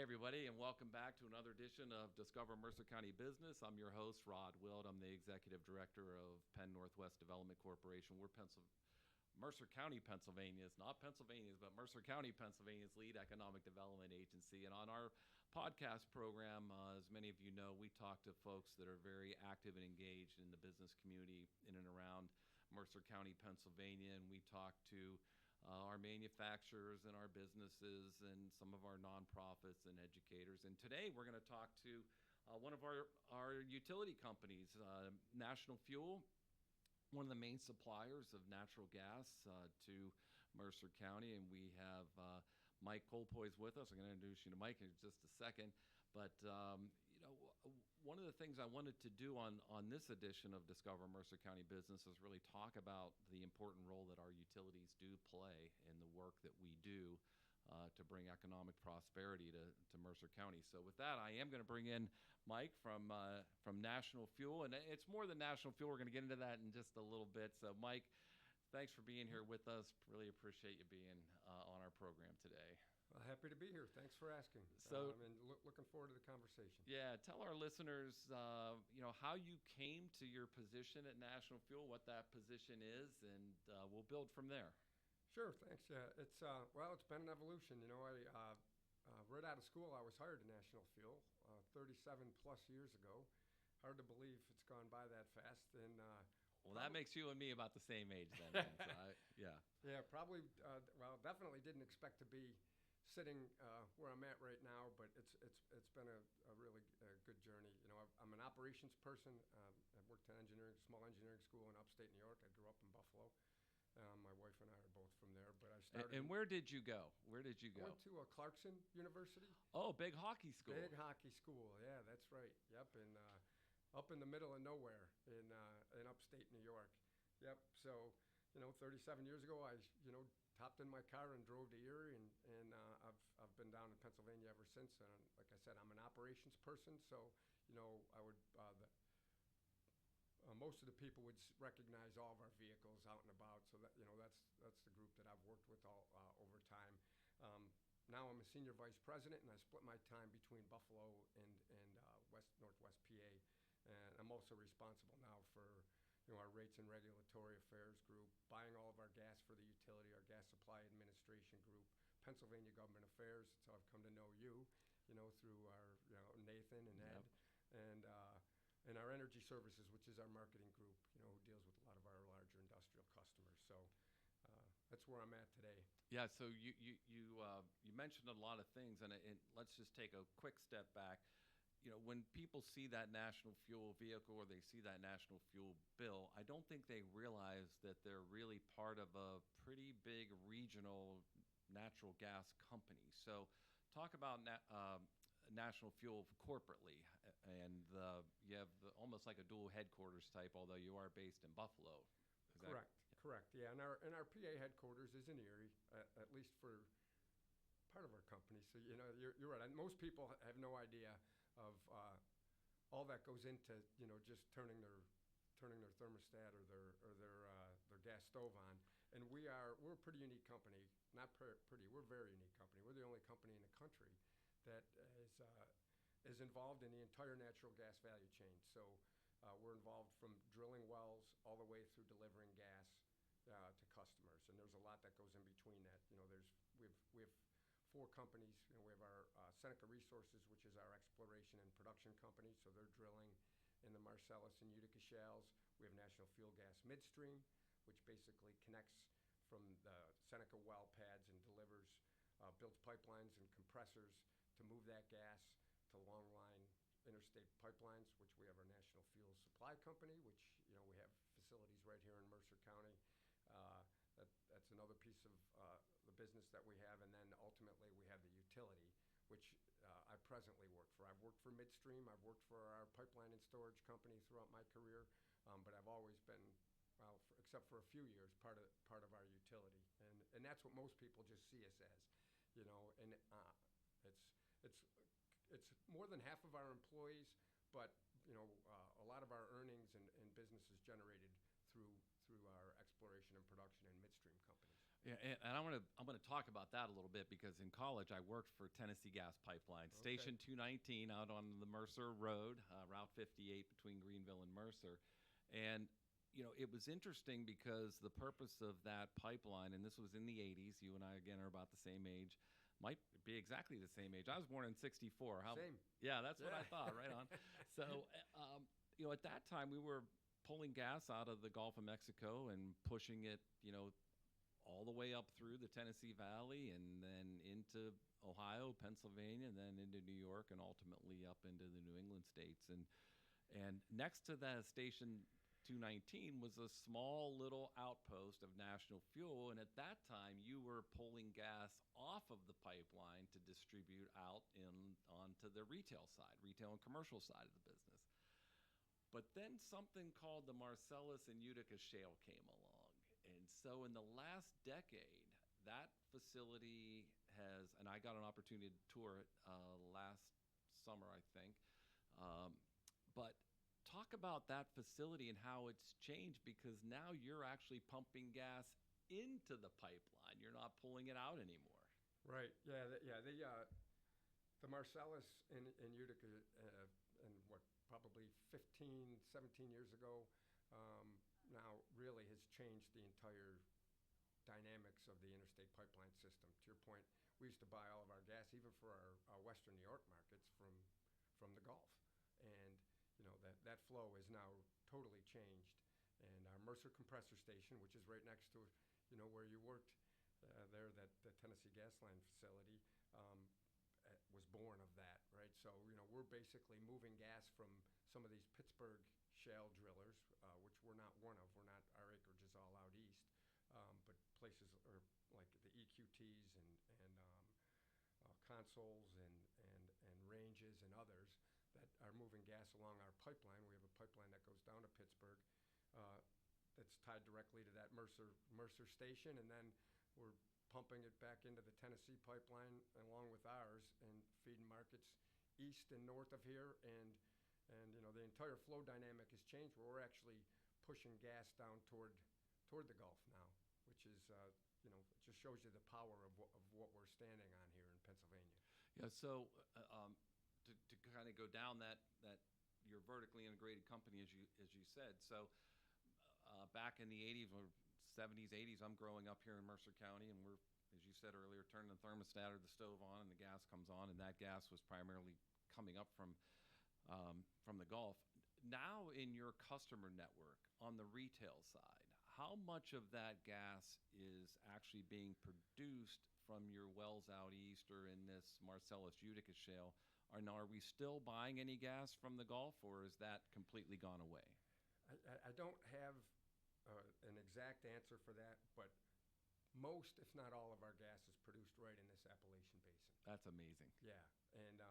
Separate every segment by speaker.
Speaker 1: Hey, everybody, and welcome back to another edition of Discover Mercer County Business. I'm your host, Rod Wild. I'm the Executive Director of Penn-Northwest Development Corporation. We're Mercer County, Pennsylvania's, not Pennsylvania's, but Mercer County, Pennsylvania's lead economic development agency. And on our podcast program, as many of you know, we talk to folks that are very active and engaged in the business community in and around Mercer County, Pennsylvania, and we talk to our manufacturers and our businesses and some of our nonprofits and educators. And today we're going to talk to one of our utility companies, National Fuel, one of the main suppliers of natural gas to Mercer County. And we have Mike Colpoys with us. I'm going to introduce you to Mike in just a second. But, one of the things I wanted to do on this edition of Discover Mercer County Business is really talk about the important role that our utilities do play in the work that we do to bring economic prosperity to Mercer County. So with that, I am going to bring in Mike from National Fuel. And it's more than National Fuel. We're going to get into that in just a little bit. So, Mike, thanks for being here with us. Really appreciate you being on our program today.
Speaker 2: Well, happy to be here. Thanks for asking.
Speaker 1: So,
Speaker 2: looking forward to the conversation.
Speaker 1: Yeah, tell our listeners, how you came to your position at National Fuel, what that position is, and we'll build from there.
Speaker 2: Sure, thanks. Yeah, it's been an evolution. I right out of school, I was hired at National Fuel 37 plus years ago. Hard to believe it's gone by that fast. And
Speaker 1: that makes you and me about the same age then. Yeah.
Speaker 2: Yeah, probably. Definitely didn't expect to be sitting where I'm at right now, but it's been a really good journey. I'm an operations person. I've worked in small engineering school in upstate New York. I grew up in Buffalo. My wife and I are both from there, but I started.
Speaker 1: And where did you go? I
Speaker 2: went to Clarkson University.
Speaker 1: Oh, big hockey school.
Speaker 2: Big hockey school. Yeah, that's right. Yep, and up in the middle of nowhere in upstate New York. Yep. So, 37 years ago, I hopped in my car and drove to Erie, and I've been down in Pennsylvania ever since. And like I said, I'm an operations person, so I would most of the people would recognize all of our vehicles out and about. So that that's the group that I've worked with all over time. Now I'm a senior vice president, and I split my time between Buffalo and Northwest PA, and I'm also responsible now for our rates and regulatory affairs group, buying all of our gas for the utility, our gas supply administration group, Pennsylvania government affairs. That's how I've come to know you, through our Nathan and Ed,
Speaker 1: yep.
Speaker 2: and our energy services, which is our marketing group, who deals with a lot of our larger industrial customers. So that's where I'm at today.
Speaker 1: Yeah. So you mentioned a lot of things, and let's just take a quick step back. When people see that National Fuel vehicle or they see that National Fuel bill, I don't think they realize that they're really part of a pretty big regional natural gas company. So talk about National Fuel corporately, and you have almost like a dual headquarters type, although you are based in Buffalo.
Speaker 2: Correct. Yeah, and our PA headquarters is in Erie, at least for part of our company. So you're right. And most people have no idea of all that goes into just turning their thermostat or their gas stove on. And we're a pretty unique company. Not pretty. We're a very unique company. We're the only company in the country that is involved in the entire natural gas value chain. So we're involved from drilling wells all the way through delivering gas to customers. And there's a lot that goes in between that. We have 4 companies. We have our Seneca Resources, which is our exploration and production company. So they're drilling in the Marcellus and Utica shales. We have National Fuel Gas Midstream, which basically connects from the Seneca well pads and delivers, builds pipelines and compressors to move that gas to long line interstate pipelines, which we have our National Fuel Supply Company, which we have facilities right here in Mercer County. That's another piece of the business that we have. And then ultimately we have the utility, which I presently work for. I've worked for Midstream. I've worked for our pipeline and storage company throughout my career, but I've always been, except for a few years, part of our utility. And that's what most people just see us as, and it's more than half of our employees, but a lot of our earnings and business is generated through our exploration and production and midstream companies.
Speaker 1: Yeah, and I'm gonna talk about that a little bit because in college I worked for Tennessee Gas Pipeline,
Speaker 2: Okay.
Speaker 1: Station 219 out on the Mercer Road, Route 58 between Greenville and Mercer, and it was interesting because the purpose of that pipeline, and this was in the 80s. You and I again are about the same age, might be exactly the same age. I was born in '64. How?
Speaker 2: Same.
Speaker 1: Yeah, that's what I
Speaker 2: Yeah.
Speaker 1: thought. Right on. So, at that time we were pulling gas out of the Gulf of Mexico and pushing it, all the way up through the Tennessee Valley and then into Ohio, Pennsylvania, and then into New York and ultimately up into the New England states. And next to that station 219 was a small little outpost of National Fuel, and at that time you were pulling gas off of the pipeline to distribute out in onto the retail and commercial side of the business. But then something called the Marcellus and Utica Shale came along. And so in the last decade, that facility has, and I got an opportunity to tour it last summer, I think. Um, but talk about that facility and how it's changed because now you're actually pumping gas into the pipeline. You're not pulling it out anymore.
Speaker 2: Right. Yeah. The Marcellus in Utica, and what, probably 15, 17 years ago, now really has changed the entire dynamics of the interstate pipeline system. To your point, we used to buy all of our gas, even for our Western New York markets, from the Gulf, and that flow is now totally changed. And our Mercer compressor station, which is right next to where you worked there, that the Tennessee gas line facility, was born of that, right? So we're basically moving gas from some of these Pittsburgh shale drillers, which we're not one of. We're not, our acreage is all out east, but places are like the EQTs and consoles and ranges and others that are moving gas along our pipeline. We have a pipeline that goes down to Pittsburgh, that's tied directly to that Mercer station, and then we're pumping it back into the Tennessee pipeline along with ours and feeding markets east and north of here. And the entire flow dynamic has changed where we're actually pushing gas down toward the Gulf now, which is just shows you the power of what we're standing on here in Pennsylvania.
Speaker 1: Yeah. So to kind of go down that your vertically integrated company, as you said. So back in the 80s or 70s, 80s, I'm growing up here in Mercer County, and we're, as you said earlier, turning the thermostat or the stove on, and the gas comes on, and that gas was primarily coming up from the Gulf. Now, in your customer network on the retail side, how much of that gas is actually being produced from your wells out east or in this Marcellus Utica shale? Are we still buying any gas from the Gulf, or is that completely gone away?
Speaker 2: I don't have an exact answer for that, but most, if not all, of our gas is produced right in this Appalachian Basin.
Speaker 1: That's amazing.
Speaker 2: Yeah, and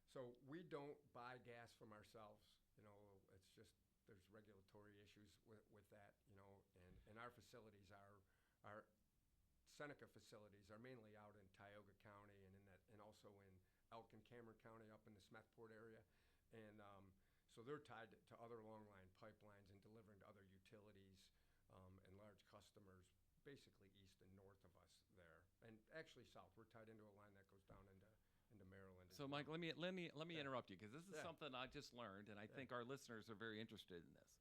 Speaker 2: so we don't buy gas from ourselves. It's just there's regulatory issues with that. And our facilities our Seneca facilities are mainly out in Tioga County and also in Elk and Cameron County up in the Smethport area, and so they're tied to other long line pipelines and delivering to other utilities and large customers, basically east and north of us there, and actually south. We're tied into a line that goes down into Maryland.
Speaker 1: So, Mike, let me
Speaker 2: Yeah.
Speaker 1: interrupt you because this is
Speaker 2: Yeah.
Speaker 1: something I just learned, and I
Speaker 2: Yeah.
Speaker 1: think our listeners are very interested in this.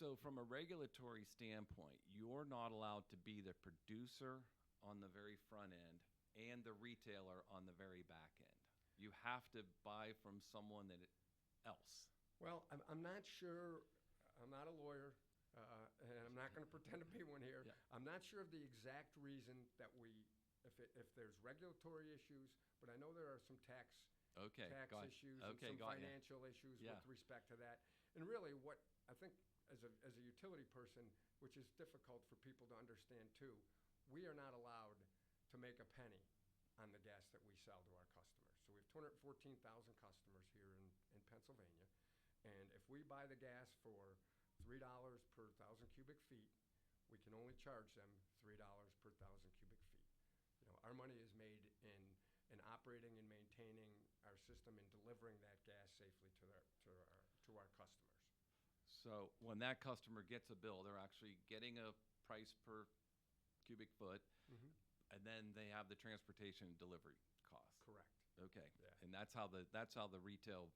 Speaker 1: So, from a regulatory standpoint, you're not allowed to be the producer on the very front end and the retailer on the very back end. You have to buy from someone else.
Speaker 2: Well, I'm not sure. I'm not a lawyer, and I'm not going to pretend to be one here.
Speaker 1: Yeah.
Speaker 2: I'm not sure of the exact reason that if there's regulatory issues, but I know there are some tax issues and some financial issues with respect to that. And really, what I think as a utility person, which is difficult for people to understand too, we are not allowed to make a penny on the gas that we sell to our customers. So we have 214,000 customers here in Pennsylvania, and if we buy the gas for $3 per 1,000 cubic feet, we can only charge them $3 per 1,000 cubic feet. Our money is made in operating and maintaining our system and delivering that gas safely to our customers.
Speaker 1: So when that customer gets a bill, they're actually getting a price per cubic foot,
Speaker 2: Mhm.
Speaker 1: and then they have the transportation and delivery costs.
Speaker 2: Correct.
Speaker 1: Okay.
Speaker 2: Yeah.
Speaker 1: And that's how the retail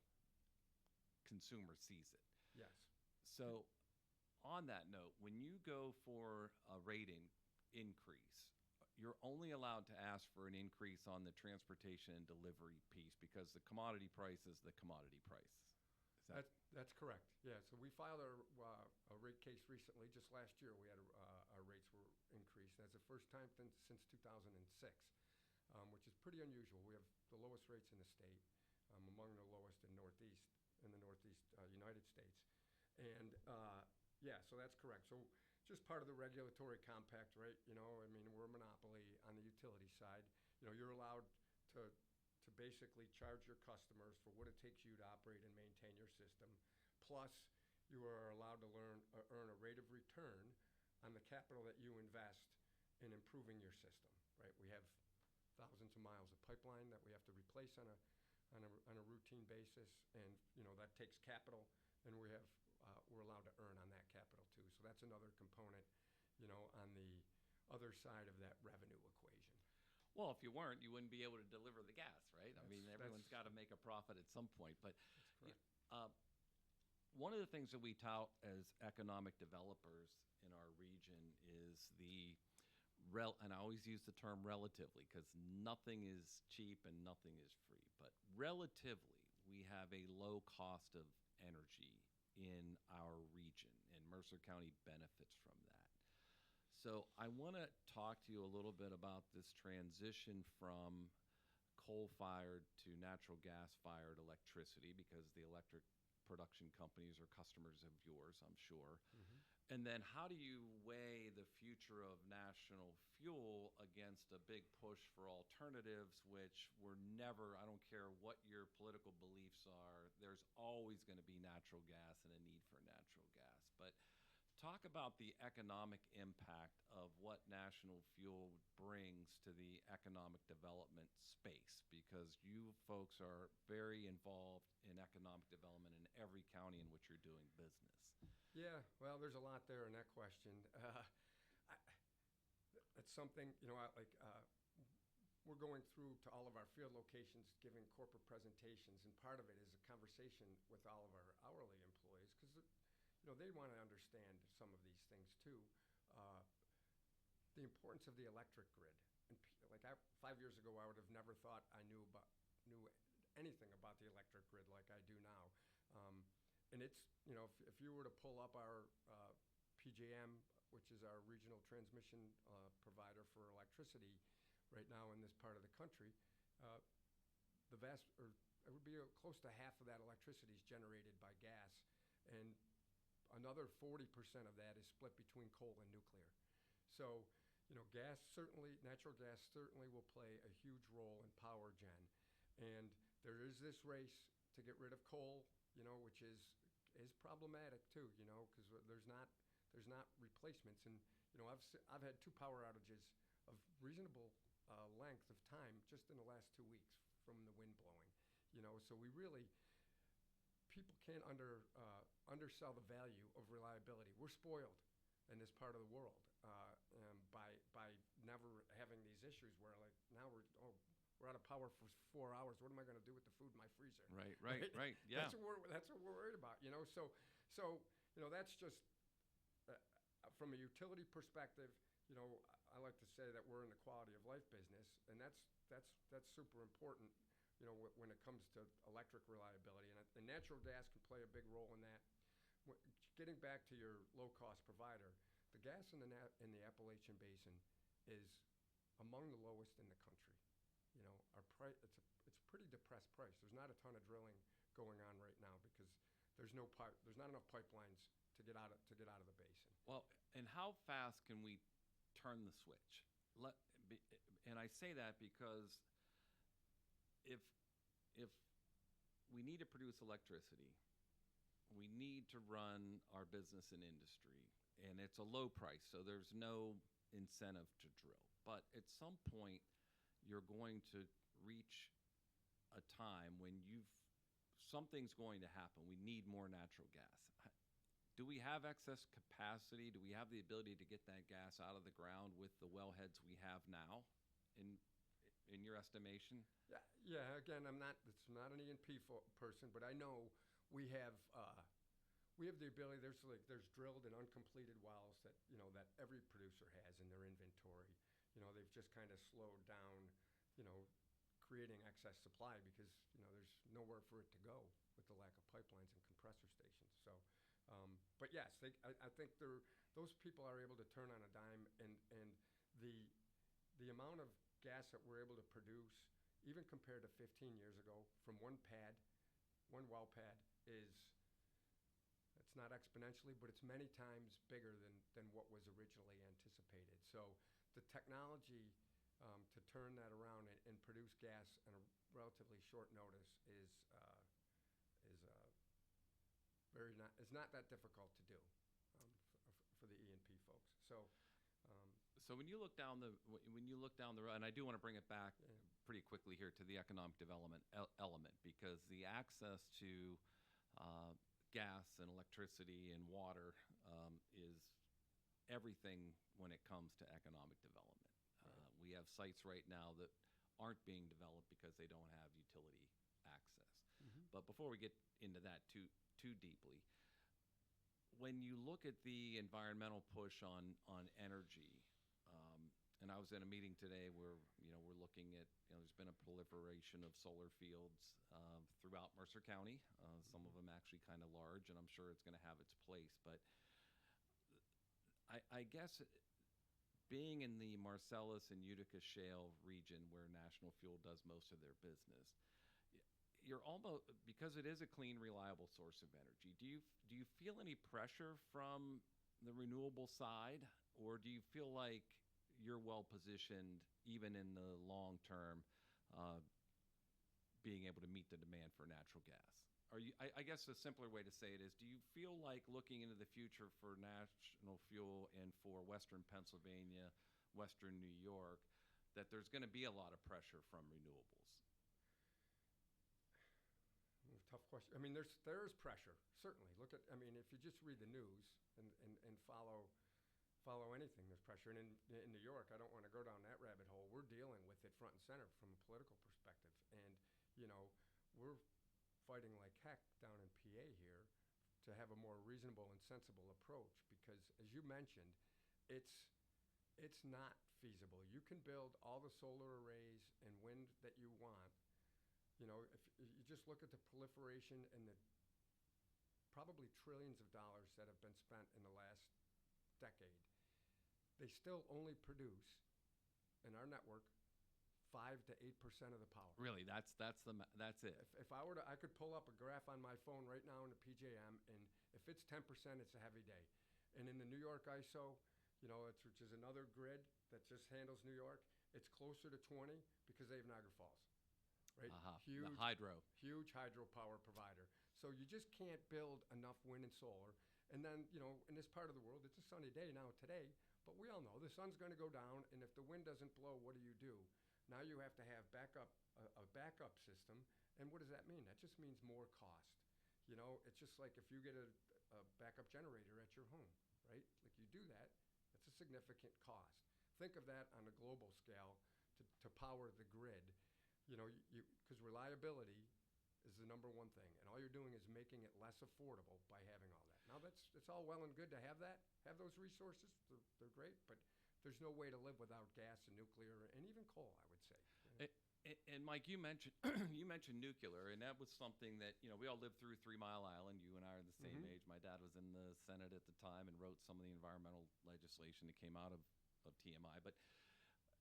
Speaker 1: consumer sees it.
Speaker 2: Yes.
Speaker 1: So on that note, when you go for a rating increase, you're only allowed to ask for an increase on the transportation and delivery piece because the commodity price is the commodity price. Is that
Speaker 2: That's correct. Yeah. So we filed a rate case recently. Just last year, we had our rates were increased. That's the first time since 2006, which is pretty unusual. We have the lowest rates in the state, among the lowest in the Northeast United States. And yeah, so that's correct. So just part of the regulatory compact, right? I mean, we're a monopoly on the utility side. You're allowed to basically charge your customers for what it takes you to operate and maintain your system. Plus, you are allowed to earn a rate of return on the capital that you invest in improving your system, right? We have thousands of miles of pipeline that we have to replace on a routine basis, and that takes capital, and we're allowed to earn on that capital too. So that's another component, on the other side of that revenue equation.
Speaker 1: Well, if you weren't, you wouldn't be able to deliver the gas, right? I mean, everyone's got to make a profit at some point. But
Speaker 2: That's correct.
Speaker 1: one of the things that we tout as economic developers in our region is and I always use the term relatively because nothing is cheap and nothing is free. But relatively, we have a low cost of energy in our region, and Mercer County benefits from that. So I want to talk to you a little bit about this transition from coal-fired to natural gas-fired electricity, because the electric production companies are customers of yours, I'm sure.
Speaker 2: Mhm.
Speaker 1: And then how do you weigh the future of national fuel against a big push for alternatives, which I don't care what your political beliefs are, there's always going to be natural gas and a need for natural gas. But talk about the economic impact of what national fuel brings to the economic development space, because you folks are very involved in economic development in every county in which you're doing business.
Speaker 2: Yeah, well, there's a lot there in that question. That's something, we're going through to all of our field locations, giving corporate presentations, and part of it is a conversation with all of our hourly employees, because they want to understand some of these things too. The importance of the electric grid. And 5 years ago, I would have never thought I knew anything about the electric grid like I do now. And it's, if you were to pull up our PJM, which is our regional transmission provider for electricity right now in this part of the country, it would be close to half of that electricity is generated by gas, and another 40% of that is split between coal and nuclear. So, natural gas certainly will play a huge role in power gen. And there is this race to get rid of coal, which is problematic too, because there's not replacements. And I've had 2 power outages of reasonable length of time just in the last 2 weeks from the wind blowing. So people can't undersell the value of reliability. We're spoiled in this part of the world by never having these issues where now we're out of power for 4 hours. What am I going to do with the food in my freezer?
Speaker 1: Right. Yeah.
Speaker 2: That's what we're worried about. So that's just from a utility perspective. I like to say that we're in the quality of life business, and that's super important. When it comes to electric reliability, and natural gas can play a big role in that. Getting back to your low-cost provider, the gas in the Appalachian Basin is among the lowest in the country. Our price, it's a pretty depressed price. There's not a ton of drilling going on right now because there's not enough pipelines to get out of the basin.
Speaker 1: Well, and how fast can we turn the switch? And I say that because if we need to produce electricity, we need to run our business and industry, and it's a low price, so there's no incentive to drill. But at some point, you're going to reach a time when something's going to happen. We need more natural gas. do we have excess capacity? Do we have the ability to get that gas out of the ground with the wellheads we have now, in in your estimation?
Speaker 2: Yeah, yeah. Again, it's not an E&P person, but I know we have the ability. There's drilled and uncompleted wells that that every producer has in their inventory. They've just kind of slowed down, you know, creating excess supply because there's nowhere for it to go with the lack of pipelines and compressor stations. So, but yes, I think those people are able to turn on a dime, and the amount of gas that we're able to produce, even compared to 15 years ago, from one well pad, is it's not exponentially, but it's many times bigger than what was originally anticipated. So the technology to turn that around and produce gas in a relatively short notice is not that difficult to do for the E&P folks. So.
Speaker 1: So when you look down the road, and I do want to bring it back
Speaker 2: Yeah.
Speaker 1: pretty quickly here to the economic development element, because the access to gas and electricity and water is everything when it comes to economic development.
Speaker 2: Right.
Speaker 1: We have sites right now that aren't being developed because they don't have utility access.
Speaker 2: Mm-hmm.
Speaker 1: But before we get into that too deeply, when you look at the environmental push on energy, and I was in a meeting today where we're looking at there's been a proliferation of solar fields throughout Mercer County. Some of them actually kind of large, and I'm sure it's going to have its place. But I guess being in the Marcellus and Utica Shale region where National Fuel does most of their business, you're almost, because it is a clean, reliable source of energy. Do you feel any pressure from the renewable side, or do you feel like you're well positioned even in the long term, being able to meet the demand for natural gas? I guess a simpler way to say it is, do you feel like looking into the future for National Fuel and for Western Pennsylvania, Western New York, that there's going to be a lot of pressure from renewables?
Speaker 2: Tough question. I mean, there is pressure, certainly. If you just read the news and follow anything, there's pressure. And in New York, I don't want to go down that rabbit hole. We're dealing with it front and center from a political perspective. And, we're fighting like heck down in PA here to have a more reasonable and sensible approach because, as you mentioned, it's not feasible. You can build all the solar arrays and wind that you want. If you just look at the proliferation and the probably trillions of dollars that have been spent in the last decade, they still only produce, in our network, 5 to 8% of the power.
Speaker 1: Really, that's it.
Speaker 2: If I could pull up a graph on my phone right now in the PJM, and if it's 10%, it's a heavy day. And in the New York ISO, which is another grid that just handles New York, it's closer to 20 because they have Niagara Falls. Right?
Speaker 1: The hydro.
Speaker 2: Huge hydropower provider. So you just can't build enough wind and solar. And then, in this part of the world, it's a sunny day now today, but we all know the sun's going to go down, and if the wind doesn't blow, what do? Now you have to have a backup system, and what does that mean? That just means more cost. It's just like if you get a backup generator at your home, right? Like you do that, that's a significant cost. Think of that on a global scale to power the grid. Because reliability is the number one thing, and all you're doing is making it less affordable by having all that. Now it's all well and good to have those resources. They're great, but there's no way to live without gas and nuclear and even coal, I would say.
Speaker 1: And Mike, you mentioned nuclear, and that was something that we all lived through 3 Mile Island. You and I are the same age. My dad was in the Senate at the time and wrote some of the environmental legislation that came out of TMI.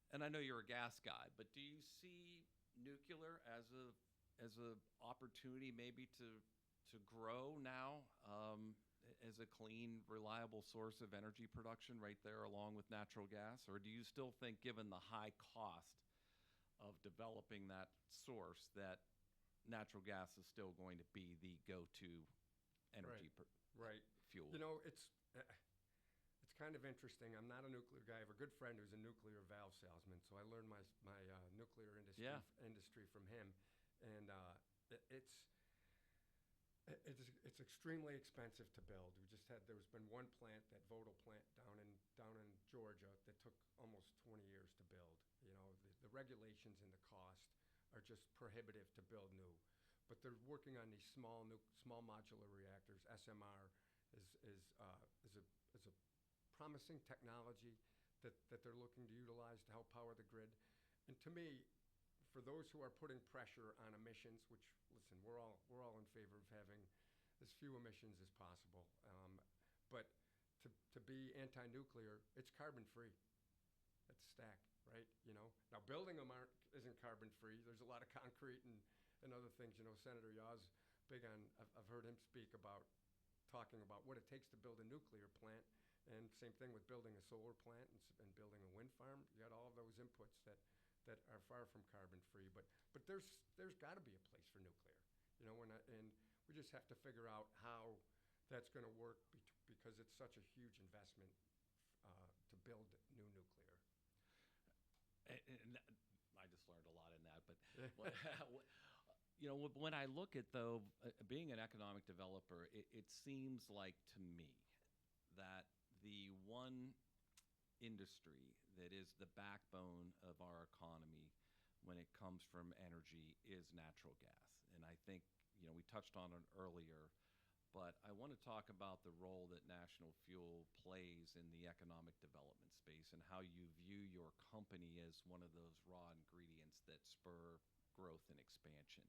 Speaker 1: And I know you're a gas guy, but do you see nuclear as a opportunity maybe to grow now as a clean, reliable source of energy production right there along with natural gas? Or do you still think, given the high cost of developing that source, that natural gas is still going to be the go-to energy fuel? It's kind of interesting. I'm not a nuclear guy. I have a good friend who's a nuclear valve salesman, so I learned my nuclear industry from him. And
Speaker 2: It's extremely expensive to build. There's been one plant, that Vodal plant down in Georgia, that took almost 20 years to build. The regulations and the cost are just prohibitive to build new. But they're working on these small modular reactors. SMR is a promising technology that they're looking to utilize to help power the grid. And to me, for those who are putting pressure on emissions, which, listen, we're all in favor of having as few emissions as possible. But to be anti-nuclear, it's carbon free. That's stack, right? Now building them isn't carbon free. There's a lot of concrete and other things. Senator Yaw's big on. I've heard him speak about talking about what it takes to build a nuclear plant. And same thing with building a solar plant and building a wind farm. You got all of those inputs that are far from carbon free. But there's got to be a place for nuclear. And we just have to figure out how that's going to work because it's such a huge investment to build new nuclear.
Speaker 1: And I just learned a lot in that. But when I look at, though, being an economic developer, it seems like to me that the one industry that is the backbone of our economy when it comes from energy is natural gas. And I think, we touched on it earlier, but I want to talk about the role that National Fuel plays in the economic development space and how you view your company as one of those raw ingredients that spur growth and expansion.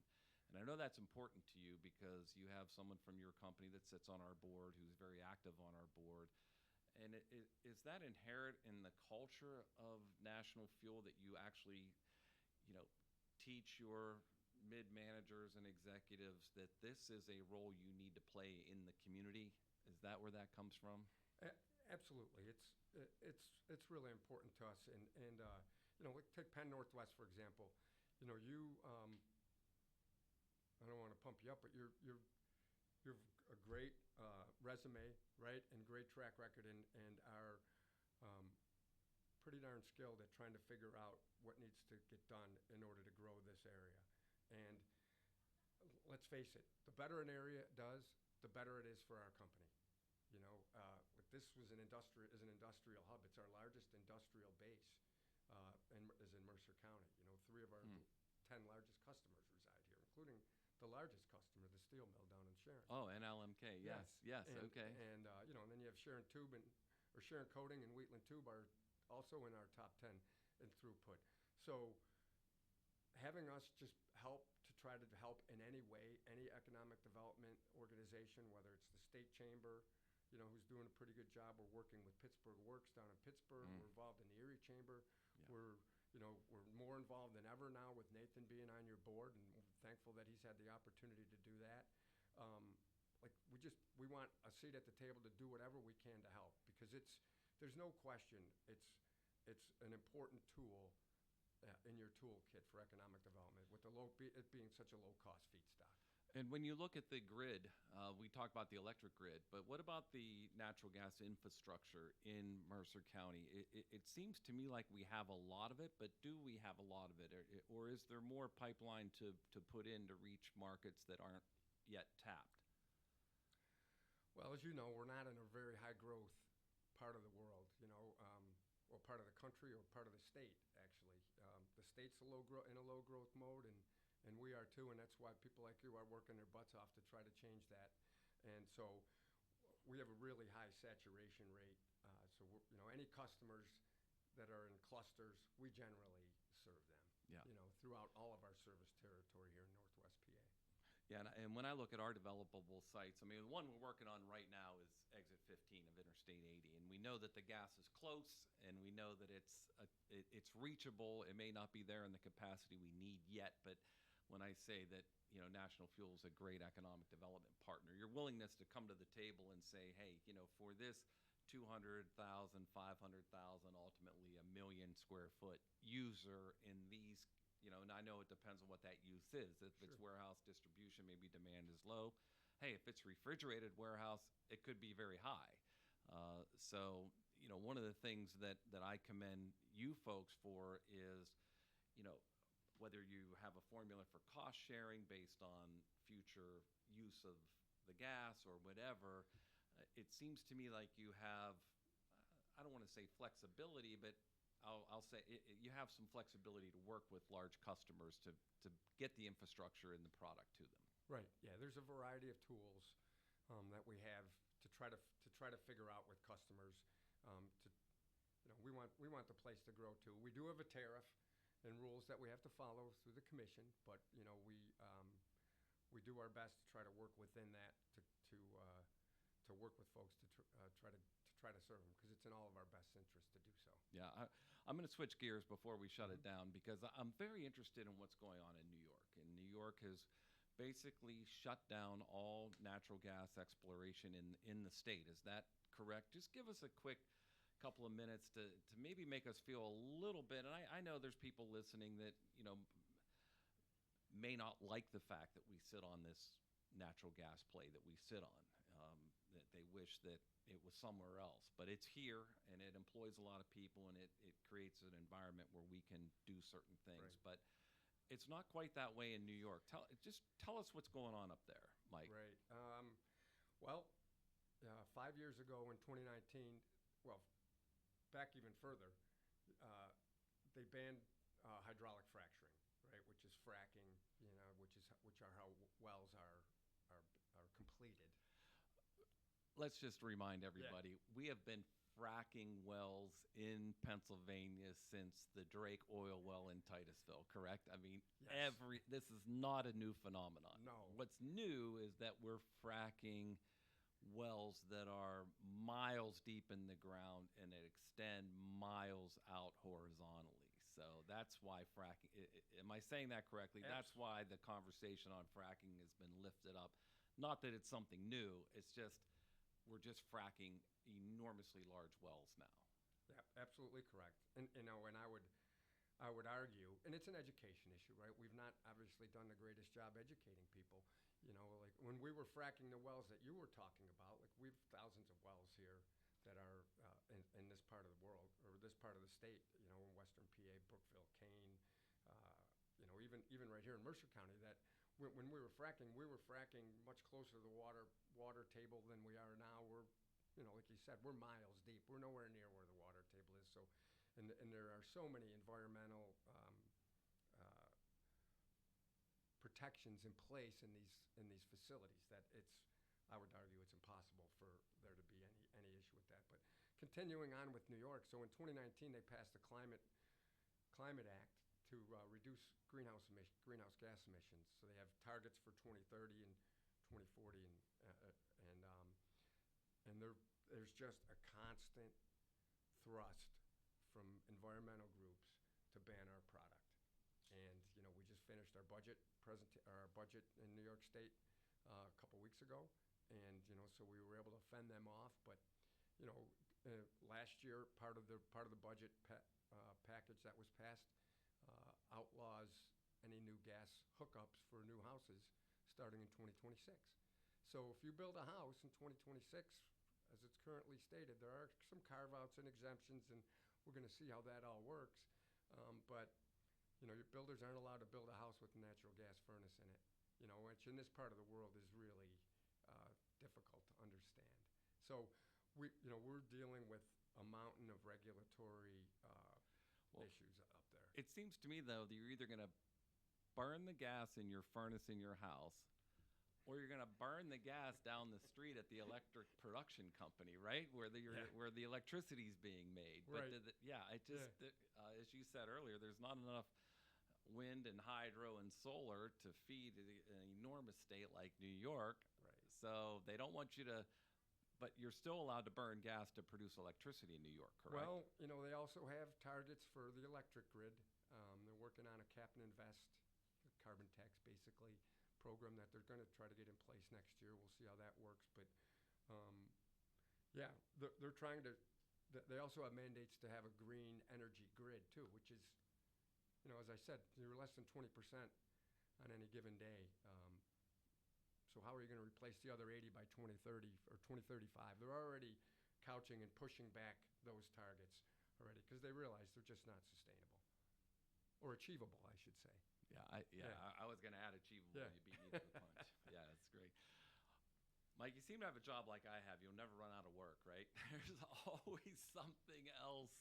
Speaker 1: And I know that's important to you because you have someone from your company that sits on our board who's very active on our board. And is that inherent in the culture of National Fuel that you actually, teach your mid-managers and executives that this is a role you need to play in the community? Is that where that comes from?
Speaker 2: Absolutely. It's really important to us. And take Penn-Northwest, for example. I don't want to pump you up, but you're a great resume, right, and great track record, and are pretty darn skilled at trying to figure out what needs to get done in order to grow this area. And let's face it, the better an area does, the better it is for our company. This was an industrial hub. It's our largest industrial base, and is in Mercer County. 3 of our 10 largest customers reside here, including the largest customer, the steel mill down in Sharon.
Speaker 1: Oh, and LMK, yes. Okay.
Speaker 2: And then you have Sharon Tube or Sharon Coating and Wheatland Tube are also in our top 10 in throughput. So having us just try to help in any way, any economic development organization, whether it's the state chamber, who's doing a pretty good job. We're working with Pittsburgh Works down in Pittsburgh. We're involved in the Erie Chamber. Yeah. We're more involved than ever now with Nathan being on your board, and we're thankful that he's had the opportunity to do that. We want a seat at the table to do whatever we can to help, because there's no question it's an important tool in your toolkit for economic development, with it being such a low-cost feedstock.
Speaker 1: And when you look at the grid, we talk about the electric grid, but what about the natural gas infrastructure in Mercer County? It seems to me like we have a lot of it, but do we have a lot of it? Or is there more pipeline to put in to reach markets that aren't yet tapped?
Speaker 2: Well, as you know, we're not in a very high-growth part of the world, or part of the country, or part of the state, actually. The state's in a low-growth mode, and we are too, and that's why people like you are working their butts off to try to change that. And so we have a really high saturation rate. So any customers that are in clusters, we generally serve them. Yeah. Throughout all of our service territory here in Northwest PA.
Speaker 1: Yeah, and when I look at our developable sites, I mean, the one we're working on right now is exit 15 of Interstate 80, and we know that the gas is close, and we know that it's reachable. It may not be there in the capacity we need yet, but when I say that, National Fuel is a great economic development partner, your willingness to come to the table and say, hey, for this 200,000, 500,000, ultimately 1 million square foot user in these, and I know it depends on what that use is. If it's warehouse distribution, maybe demand is low. Hey, if it's refrigerated warehouse, it could be very high. So, one of the things that I commend you folks for is, whether you have a formula for cost sharing based on future use of the gas or whatever, it seems to me like you have, I don't want to say flexibility, but I'll say you have some flexibility to work with large customers to get the infrastructure and the product to them.
Speaker 2: Right. Yeah. There's a variety of tools that we have to try to figure out with customers. We want the place to grow too. We do have a tariff and rules that we have to follow through the commission, but we do our best to try to work within that to work with folks to try to serve them, because it's in all of our best interest to do so.
Speaker 1: Yeah, I'm going to switch gears before we shut it down, because I'm very interested in what's going on in New York. And New York has basically shut down all natural gas exploration in the state. Is that correct? Just give us a quick couple of minutes to maybe make us feel a little bit. And I know there's people listening that, may not like the fact that we sit on this natural gas play that we sit on, that they wish that it was somewhere else. But it's here, and it employs a lot of people, and it creates an environment where we can do certain things.
Speaker 2: Right.
Speaker 1: But it's not quite that way in New York. Tell us what's going on up there, Mike.
Speaker 2: Right. Well, 5 years ago in 2019, well, back even further, they banned hydraulic fracturing, right, which is fracking, which are how wells are completed.
Speaker 1: Let's just remind everybody, we have been fracking wells in Pennsylvania since the Drake oil well in Titusville, correct? I mean,
Speaker 2: Yes.
Speaker 1: this is not a new phenomenon.
Speaker 2: No.
Speaker 1: What's new is that we're fracking wells that are miles deep in the ground and that extend miles out horizontally. So that's why fracking, am I saying that correctly? That's why the conversation on fracking has been lifted up. Not that it's something new, it's just, we're just fracking enormously large wells now.
Speaker 2: Yeah, absolutely correct. And I would argue, and it's an education issue, right? We've not obviously done the greatest job educating people. Like when we were fracking the wells that you were talking about, like we've thousands of wells here that are in this part of the world, or this part of the state, in Western PA, Brookville, Kane, even right here in Mercer County, that when we were fracking much closer to the water table than we are now. We're, like you said, we're miles deep. We're nowhere near where the water table is. So, and there are so many environmental protections in place in these facilities that I would argue it's impossible for there to be any issue with that. But continuing on with New York, so in 2019 they passed the Climate Act to reduce greenhouse gas emissions. So they have targets for 2030 and 2040, and there's just a constant thrust from environmental groups to ban our product. And we just finished our budget in New York State a couple weeks ago, and so we were able to fend them off. But last year, part of the budget package that was passed outlaws any new gas hookups for new houses starting in 2026. So if you build a house in 2026, as it's currently stated, there are some carve-outs and exemptions, and we're going to see how that all works. But your builders aren't allowed to build a house with a natural gas furnace in it, which in this part of the world is really difficult to understand. So we're dealing with a mountain of regulatory issues up there.
Speaker 1: It seems to me, though, that you're either going to burn the gas in your furnace in your house, or you're going to burn the gas down the street at the electric production company, right? Where the electricity is being made.
Speaker 2: Right.
Speaker 1: But as you said earlier, there's not enough wind and hydro and solar to feed an enormous state like New York.
Speaker 2: Right.
Speaker 1: So they don't want you to, but you're still allowed to burn gas to produce electricity in New York, correct?
Speaker 2: Well, they also have targets for the electric grid. They're working on a cap and invest, carbon tax basically, program that they're going to try to get in place next year. We'll see how that works. But they're trying to. They also have mandates to have a green energy grid too, which is, as I said, you're less than 20% on any given day. So how are you going to replace the other 80 by 2030 or 2035? They're already couching and pushing back those targets already because they realize they're just not sustainable or achievable, I should say.
Speaker 1: I was going to add achievable.
Speaker 2: Yeah.
Speaker 1: You beat me to the punch. Yeah, that's great. Mike, you seem to have a job like I have. You'll never run out of work, right? There's always something else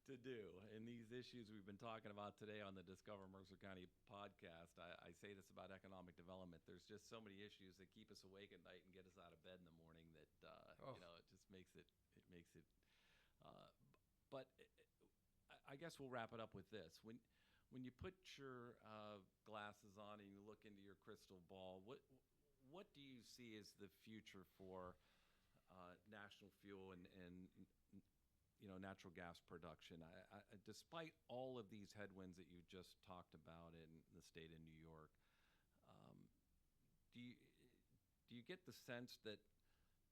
Speaker 1: to do. And these issues we've been talking about today on the Discover Mercer County podcast, I say this about economic development. There's just so many issues that keep us awake at night and get us out of bed in the morning that it just makes it. Uh, but I guess we'll wrap it up with this. When you put your glasses on and you look into your crystal ball, what do you see as the future for National Fuel and natural gas production? Despite all of these headwinds that you just talked about in the state of New York, do you get the sense that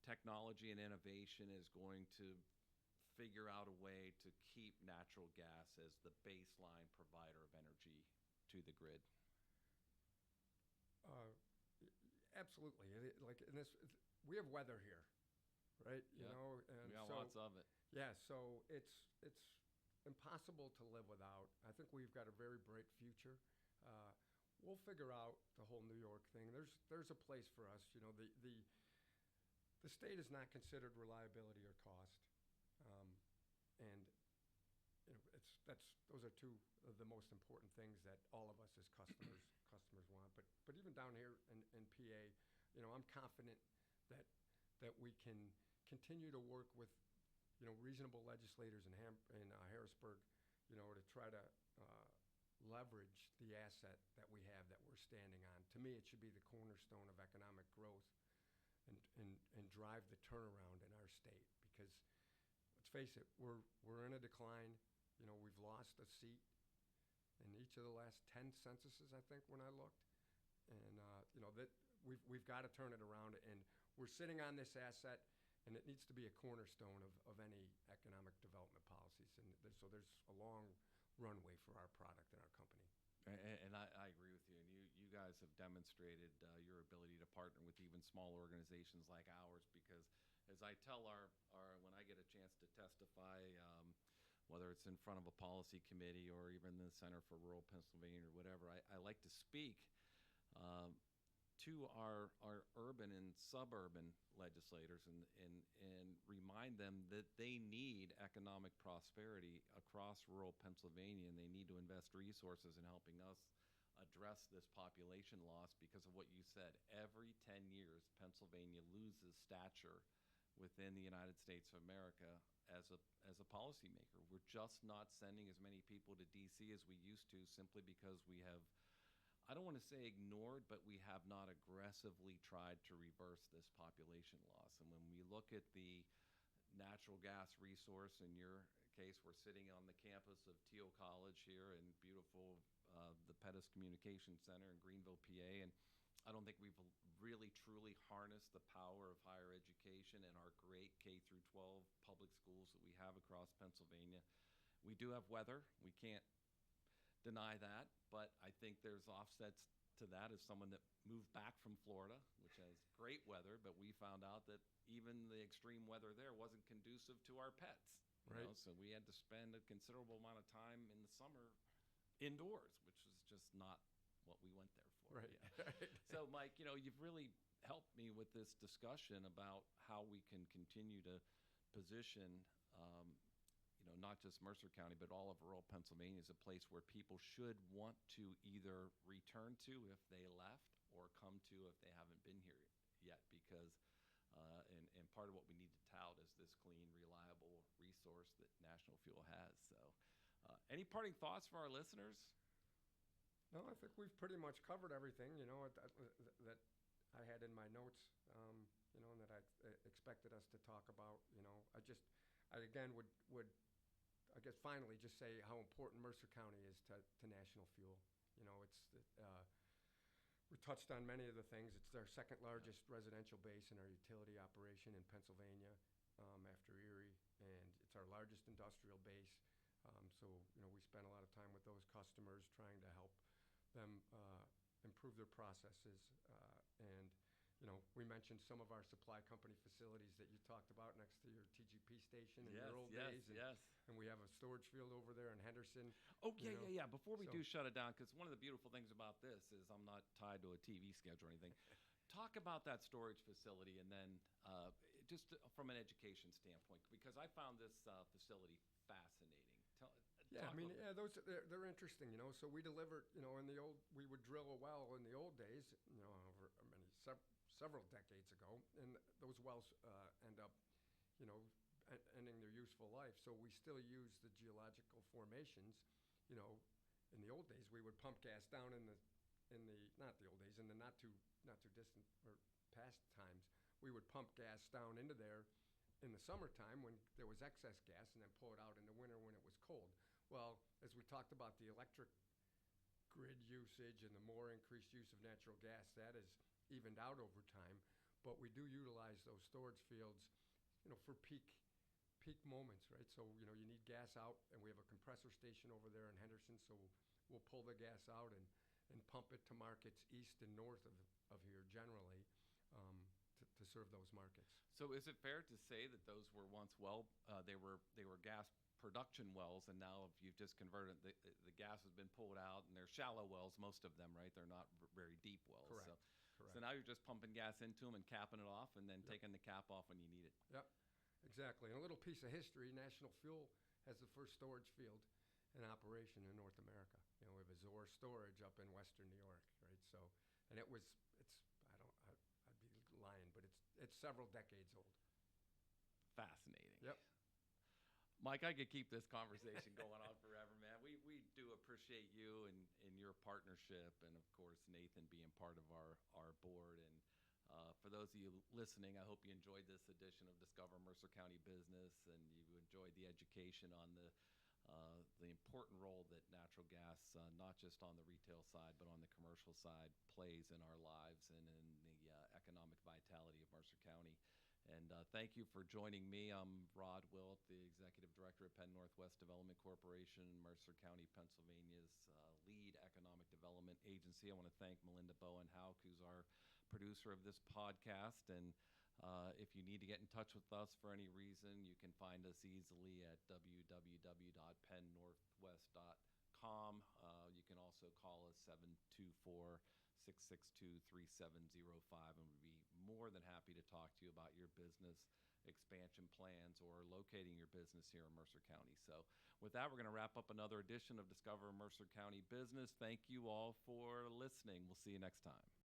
Speaker 1: technology and innovation is going to figure out a way to keep natural gas as the baseline provider of energy to the grid?
Speaker 2: Absolutely. Like in this, we have weather here, right?
Speaker 1: And we got lots of it.
Speaker 2: Yeah, so it's impossible to live without. I think we've got a very bright future. We'll figure out the whole New York thing. There's a place for us. The state is not considered reliability or cost, and those are two of the most important things that all of us as customers want. But even down here in PA, I'm confident that we can continue to work with reasonable legislators in Harrisburg, to try to leverage the asset that we have that we're standing on. To me, it should be the cornerstone of economic growth and drive the turnaround in our state. Because let's face it, we're in a decline. We've lost a seat in each of the last 10 censuses, I think, when I looked. And that we've got to turn it around, and we're sitting on this asset, and it needs to be a cornerstone of any economic development policies. And so there's a long runway for our product and our company.
Speaker 1: And I agree with you. And you guys have demonstrated your ability to partner with even small organizations like ours, because as I tell when I get a chance to testify, whether it's in front of a policy committee or even the Center for Rural Pennsylvania or whatever, I like to speak to our urban and suburban legislators and remind them that they need economic prosperity across rural Pennsylvania, and they need to invest resources in helping us address this population loss because of what you said. Every 10 years, Pennsylvania loses stature within the United States of America as a policymaker. We're just not sending as many people to D.C. as we used to, simply because we have, I don't want to say ignored, but we have not aggressively tried to reverse this population loss. And when we look at the natural gas resource, in your case, we're sitting on the campus of Teal College here in beautiful the Pettis Communication Center in Greenville, PA, and I don't think we've really truly harnessed the power of higher education and our great K through 12 public schools that we have across Pennsylvania. We do have weather. We can't deny that, but I think there's offsets to that. As someone that moved back from Florida, which has great weather, but we found out that even the extreme weather there wasn't conducive to our pets.
Speaker 2: Right.
Speaker 1: So we had to spend a considerable amount of time in the summer indoors, which was just not what we went there for.
Speaker 2: Right.
Speaker 1: Yeah. So, Mike, you've really helped me with this discussion about how we can continue to position, not just Mercer County, but all of rural Pennsylvania as a place where people should want to either return to if they left or come to if they haven't been here yet. Because, and part of what we need to tout is this clean, reliable resource that National Fuel has. So, any parting thoughts for our listeners?
Speaker 2: No, I think we've pretty much covered everything, that I had in my notes, and that I expected us to talk about. I again would I guess finally just say how important Mercer County is to National Fuel. We touched on many of the things. It's our second largest residential base in our utility operation in Pennsylvania, after Erie, and it's our largest industrial base. So we spend a lot of time with those customers trying to help them improve their processes. And we mentioned some of our supply company facilities that you talked about next to your TGP station in your old days.
Speaker 1: Yes.
Speaker 2: And we have a storage field over there in Henderson.
Speaker 1: Oh, yeah. Before we do shut it down, because one of the beautiful things about this is I'm not tied to a TV schedule or anything. talk about that storage facility, and then just from an education standpoint, because I found this facility fascinating.
Speaker 2: Yeah, I
Speaker 1: Talk a
Speaker 2: mean,
Speaker 1: little.
Speaker 2: yeah, they're interesting, you know. So we deliver, you know, we would drill a well in the old days, you know, over several decades ago, and those wells end up, you know, ending their useful life. So we still use the geological formations, you know. In the old days, we would pump gas down not the old days, in the not too distant or past times, we would pump gas down into there in the summertime when there was excess gas, and then pull it out in the winter when it was cold. Well, as we talked about the electric grid usage and the more increased use of natural gas, that is evened out over time. But we do utilize those storage fields, you know, for peak moments, right? So, you know, you need gas out, and we have a compressor station over there in Henderson, so we'll pull the gas out and pump it to markets east and north of here generally, to serve those markets.
Speaker 1: So is it fair to say that those were once they were gas production wells, and now if you've just converted the gas has been pulled out, and they're shallow wells, most of them, right? They're not very deep wells.
Speaker 2: Correct.
Speaker 1: So,
Speaker 2: Correct.
Speaker 1: so now you're just pumping gas into them and capping it off, and then taking the cap off when you need it.
Speaker 2: Yep, exactly. And a little piece of history: National Fuel has the first storage field in operation in North America. You know, we have Azor Storage up in Western New York, right? So, and I'd be lying, but it's several decades old.
Speaker 1: Fascinating.
Speaker 2: Yep.
Speaker 1: Mike, I could keep this conversation going on forever, man. We do appreciate you and your partnership, and of course Nathan being part of our board. And for those of you listening, I hope you enjoyed this edition of Discover Mercer County Business, and you enjoyed the education on the important role that natural gas, not just on the retail side but on the commercial side, plays in our lives and in the economic vitality of Mercer County. And thank you for joining me. I'm Rod Wilt, the Executive Director of Penn-Northwest Development Corporation, Mercer County, Pennsylvania's lead economic development agency. I want to thank Melinda Bowen-Hauk, who's our producer of this podcast. And if you need to get in touch with us for any reason, you can find us easily at www.pennnorthwest.com. You can also call us 724-662-3705, and we'd be more than happy to talk to you about your business expansion plans or locating your business here in Mercer County. So with that, we're going to wrap up another edition of Discover Mercer County Business. Thank you all for listening. We'll see you next time.